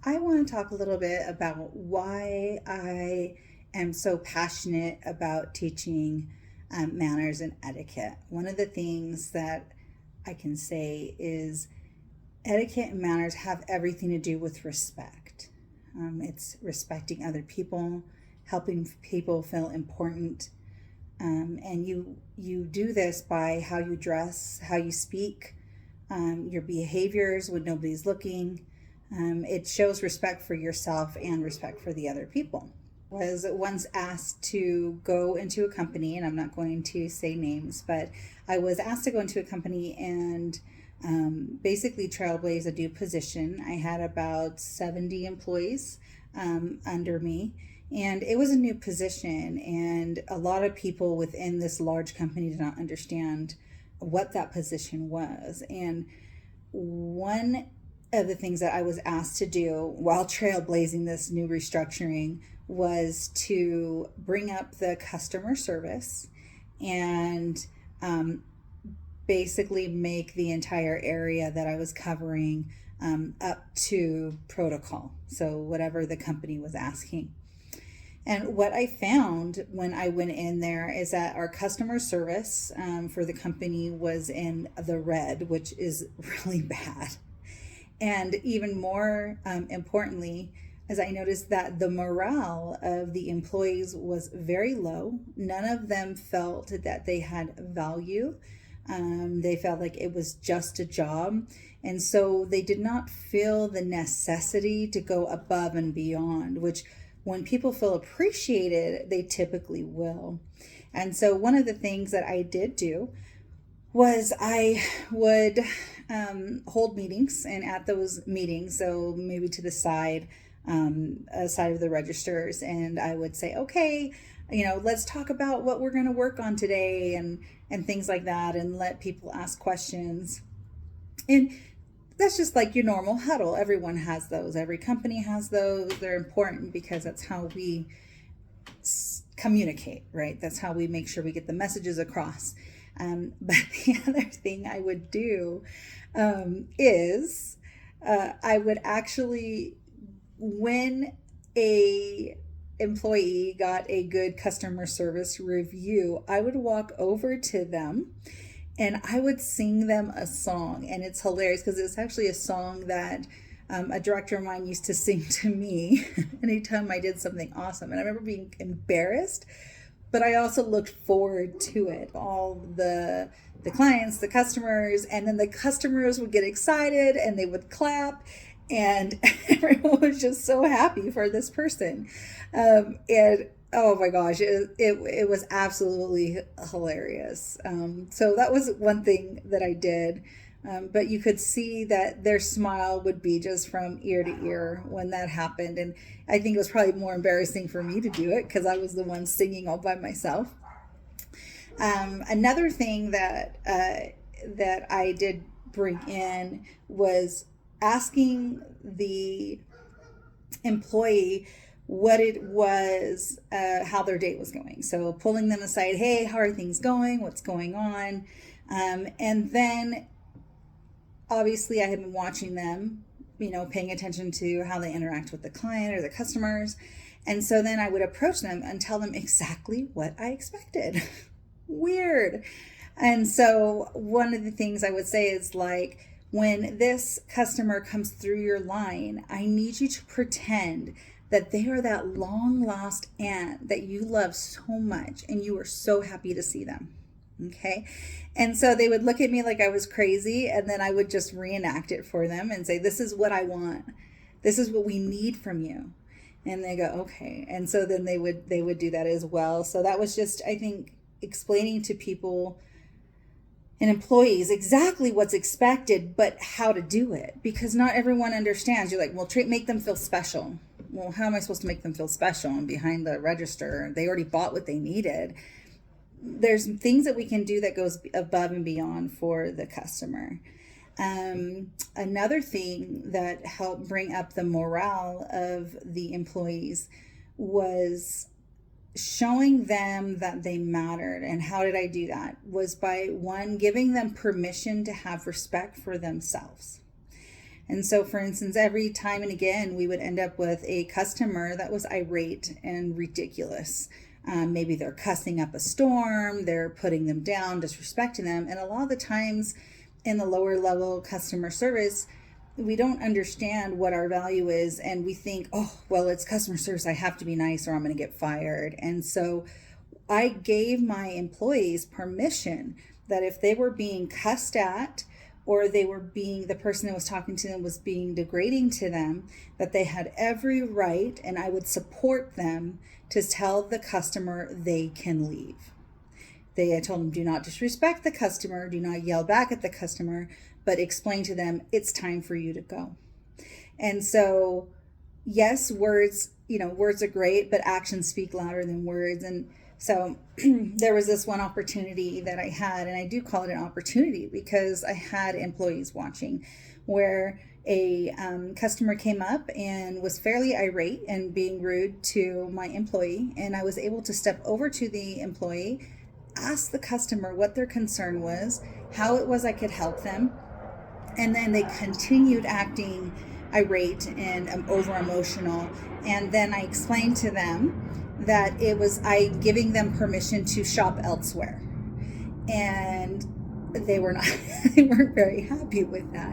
I want to talk a little bit about why I am so passionate about teaching manners and etiquette. One of the things that I can say is etiquette and manners have everything to do with respect. It's respecting other people, helping people feel important, and you do this by how you dress, how you speak, your behaviors when nobody's looking. It shows respect for yourself and respect for the other people. Was once asked to go into a company, and I'm not going to say names, but I was asked to go into a company and basically trailblaze a new position. I had about 70 employees under me, and it was a new position, and a lot of people within this large company did not understand what that position was. And one of the things that I was asked to do while trailblazing this new restructuring was to bring up the customer service and basically make the entire area that I was covering up to protocol. So, whatever the company was asking. And what I found when I went in there is that our customer service for the company was in the red, which is really bad. And even more importantly, as I noticed that the morale of the employees was very low. None of them felt that they had value. They felt like it was just a job. And so they did not feel the necessity to go above and beyond, which when people feel appreciated, they typically will. And so one of the things that I did do was I would hold meetings, and at those meetings, so maybe to the side of the registers, and I would say, okay, let's talk about what we're going to work on today, and things like that, and let people ask questions. And that's just like your normal huddle. Everyone has those. Every company has those. They're important because that's how we communicate, right? That's how we make sure we get the messages across. But the other thing I would do is I would actually, when a employee got a good customer service review, I would walk over to them and I would sing them a song. And it's hilarious because it's actually a song that a director of mine used to sing to me anytime I did something awesome. And I remember being embarrassed, but I also looked forward to it. All the clients, the customers, and then the customers would get excited and they would clap, and everyone was just so happy for this person. And oh my gosh, it was absolutely hilarious. So that was one thing that I did. But you could see that their smile would be just from ear to ear when that happened. And I think it was probably more embarrassing for me to do it because I was the one singing all by myself. Another thing that I did bring in was asking the employee what it was, how their date was going. So pulling them aside, hey, how are things going? What's going on? And then obviously I had been watching them, paying attention to how they interact with the client or the customers. And so then I would approach them and tell them exactly what I expected. Weird. And so one of the things I would say is like, when this customer comes through your line, I need you to pretend that they are that long lost aunt that you love so much and you are so happy to see them. Okay. And so they would look at me like I was crazy, and then I would just reenact it for them and say, this is what I want. This is what we need from you. And they go, okay. And so then they would do that as well. So that was just, I think, explaining to people and employees exactly what's expected, but how to do it, because not everyone understands. You're like, well, make them feel special. Well, how am I supposed to make them feel special? And behind the register, they already bought what they needed. There's things that we can do that goes above and beyond for the customer. Another thing that helped bring up the morale of the employees was showing them that they mattered. And how did I do that? Was by one, giving them permission to have respect for themselves. And so, for instance, every time and again, we would end up with a customer that was irate and ridiculous. Maybe they're cussing up a storm, they're putting them down, disrespecting them. And a lot of the times in the lower level customer service, we don't understand what our value is, and we think, oh, well, it's customer service, I have to be nice or I'm going to get fired. And so I gave my employees permission that if they were being cussed at, or the person that was talking to them was being degrading to them, that they had every right, and I would support them to tell the customer they can leave. I told them, do not disrespect the customer, do not yell back at the customer, but explain to them it's time for you to go. And so, yes, words are great, but actions speak louder than words. And so there was this one opportunity that I had, and I do call it an opportunity because I had employees watching, where a customer came up and was fairly irate and being rude to my employee. And I was able to step over to the employee, ask the customer what their concern was, how it was I could help them. And then they continued acting irate and over emotional. And then I explained to them that it was I giving them permission to shop elsewhere. And they were not, they weren't very happy with that.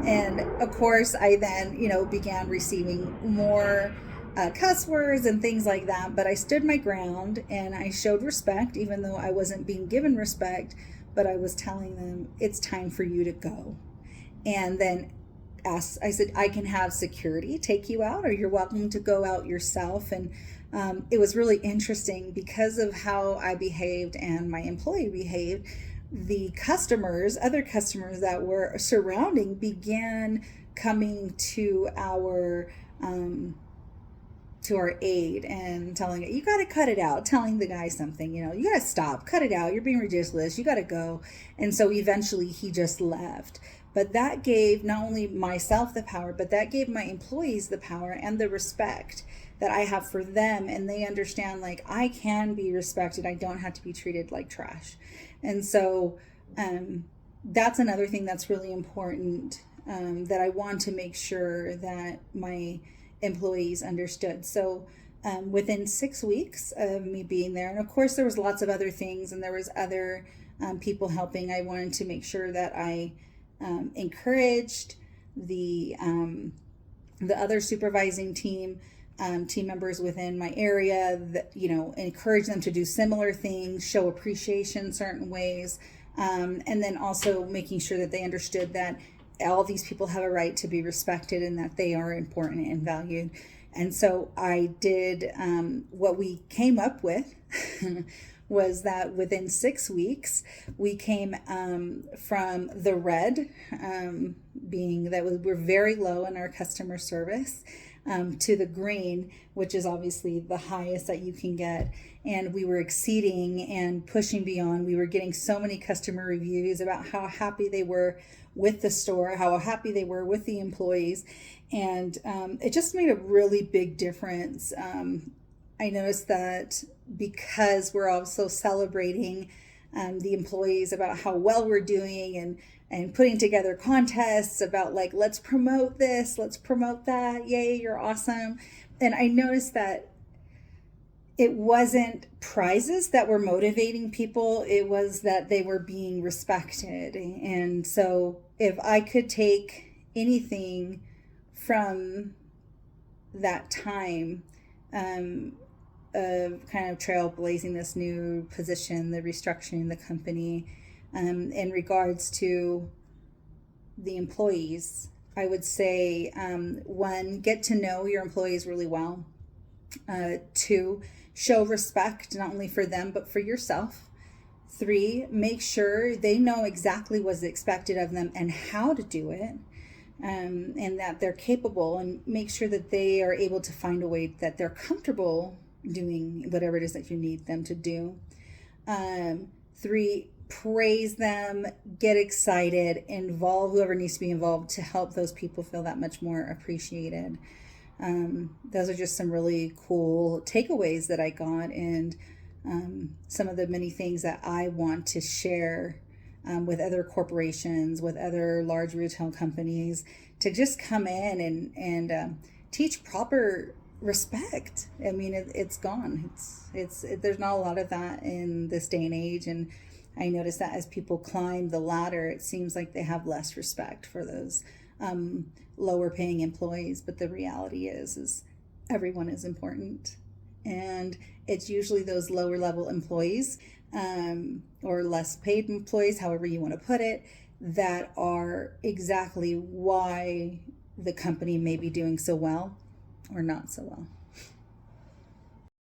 And of course, I then, began receiving more cuss words and things like that. But I stood my ground and I showed respect, even though I wasn't being given respect. But I was telling them, it's time for you to go. And then I said, I can have security take you out, or you're welcome to go out yourself. And it was really interesting because of how I behaved and my employee behaved. The other customers that were surrounding, began coming to our aid and telling it, you got to cut it out, telling the guy something, you got to stop, cut it out, you're being ridiculous, you got to go. And so eventually he just left. But that gave not only myself the power, but that gave my employees the power and the respect that I have for them. And they understand, like, I can be respected. I don't have to be treated like trash. And so that's another thing that's really important, that I want to make sure that my employees understood. So within 6 weeks of me being there, and of course there was lots of other things, and there was other people helping, I wanted to make sure that I encouraged the other supervising team members within my area, that encourage them to do similar things, show appreciation certain ways, and then also making sure that they understood that all these people have a right to be respected and that they are important and valued. And so I did what we came up with was that within 6 weeks, we came from the red, being that we're very low in our customer service, to the green, which is obviously the highest that you can get. And we were exceeding and pushing beyond. We were getting so many customer reviews about how happy they were with the store, how happy they were with the employees. And it just made a really big difference. I noticed that because we're also celebrating the employees about how well we're doing, and putting together contests about, like, let's promote this, let's promote that, yay, you're awesome. And I noticed that it wasn't prizes that were motivating people, it was that they were being respected. And so if I could take anything from that time, of kind of trailblazing this new position, the restructuring the company, in regards to the employees, I would say, 1, get to know your employees really well. 2, show respect, not only for them, but for yourself. 3, make sure they know exactly what's expected of them and how to do it. And that they're capable, and make sure that they are able to find a way that they're comfortable doing whatever it is that you need them to do. 3, praise them, get excited, involve whoever needs to be involved to help those people feel that much more appreciated. Those are just some really cool takeaways that I got, and some of the many things that I want to share with other corporations, with other large retail companies, to just come in and teach proper respect. I mean, it's gone. There's not a lot of that in this day and age. And I notice that as people climb the ladder, it seems like they have less respect for those lower paying employees. But the reality is everyone is important. And it's usually those lower level employees, or less paid employees, however you want to put it, that are exactly why the company may be doing so well or not so well.